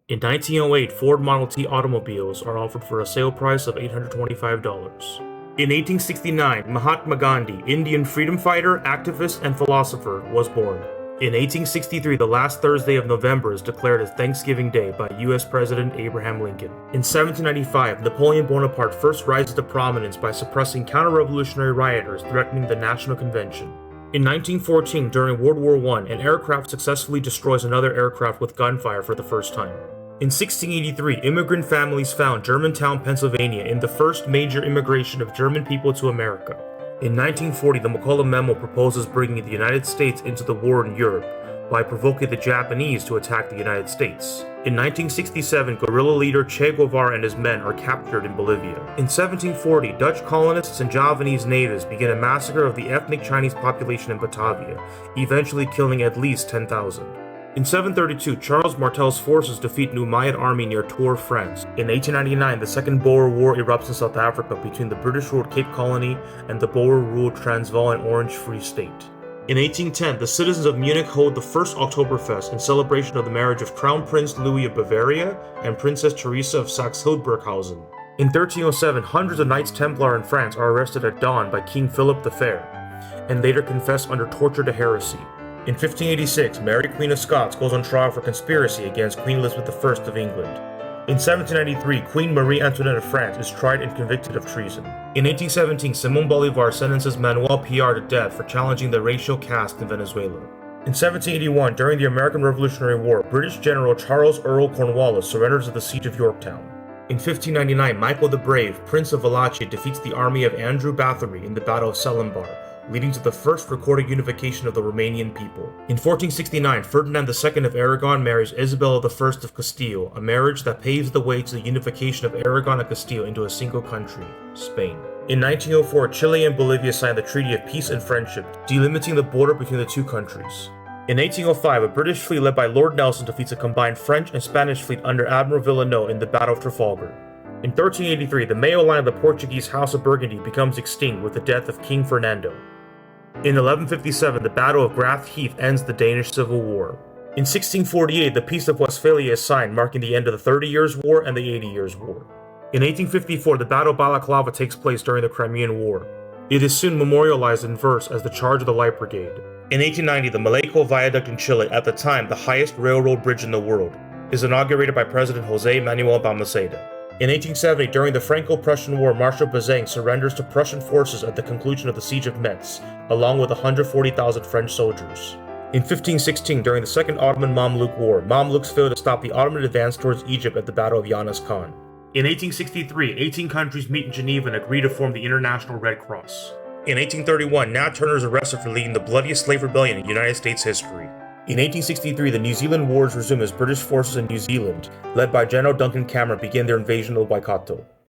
In 1908, Ford Model T automobiles are offered for a sale price of $825. In 1869, Mahatma Gandhi, Indian freedom fighter, activist, and philosopher, was born. In 1863, the last Thursday of November is declared as Thanksgiving Day by U.S. President Abraham Lincoln. In 1795, Napoleon Bonaparte first rises to prominence by suppressing counter-revolutionary rioters threatening the National Convention. In 1914, during World War I, an aircraft successfully destroys another aircraft with gunfire for the first time. In 1683, immigrant families found Germantown, Pennsylvania in the first major immigration of German people to America. In 1940, the McCulloch Memo proposes bringing the United States into the war in Europe by provoking the Japanese to attack the United States. In 1967, guerrilla leader Che Guevara and his men are captured in Bolivia. In 1740, Dutch colonists and Javanese natives begin a massacre of the ethnic Chinese population in Batavia, eventually killing at least 10,000. In 732, Charles Martel's forces defeat an Umayyad army near Tours, France. In 1899, the Second Boer War erupts in South Africa between the British-ruled Cape Colony and the Boer-ruled Transvaal and Orange Free State. In 1810, the citizens of Munich hold the first Oktoberfest in celebration of the marriage of Crown Prince Louis of Bavaria and Princess Teresa of Saxe-Hildburghausen. In 1307, hundreds of Knights Templar in France are arrested at dawn by King Philip the Fair, and later confess under torture to heresy. In 1586, Mary Queen of Scots goes on trial for conspiracy against Queen Elizabeth I of England. In 1793, Queen Marie Antoinette of France is tried and convicted of treason. In 1817, Simón Bolívar sentences Manuel Piar to death for challenging the racial caste in Venezuela. In 1781, during the American Revolutionary War, British General Charles Earl Cornwallis surrenders at the Siege of Yorktown. In 1599, Michael the Brave, Prince of Wallachia, defeats the army of Andrew Bathory in the Battle of Selimbar, leading to the first recorded unification of the Romanian people. In 1469, Ferdinand II of Aragon marries Isabella I of Castile, a marriage that paves the way to the unification of Aragon and Castile into a single country, Spain. In 1904, Chile and Bolivia signed the Treaty of Peace and Friendship, delimiting the border between the two countries. In 1805, a British fleet led by Lord Nelson defeats a combined French and Spanish fleet under Admiral Villeneuve in the Battle of Trafalgar. In 1383, the Mayo line of the Portuguese House of Burgundy becomes extinct with the death of King Fernando. In 1157, the Battle of Grath Heath ends the Danish Civil War. In 1648, the Peace of Westphalia is signed, marking the end of the 30 Years' War and the 80 Years' War. In 1854, the Battle of Balaclava takes place during the Crimean War. It is soon memorialized in verse as the Charge of the Light Brigade. In 1890, the Malecón Viaduct in Chile, at the time the highest railroad bridge in the world, is inaugurated by President José Manuel Balmaceda. In 1870, during the Franco-Prussian War, Marshal Bazaine surrenders to Prussian forces at the conclusion of the Siege of Metz, along with 140,000 French soldiers. In 1516, during the Second Ottoman-Mamluk War, Mamluks failed to stop the Ottoman advance towards Egypt at the Battle of Yanis Khan. In 1863, 18 countries meet in Geneva and agree to form the International Red Cross. In 1831, Nat Turner is arrested for leading the bloodiest slave rebellion in United States history. In 1863, the New Zealand Wars resume as British forces in New Zealand, led by General Duncan Cameron, begin their invasion of Waikato.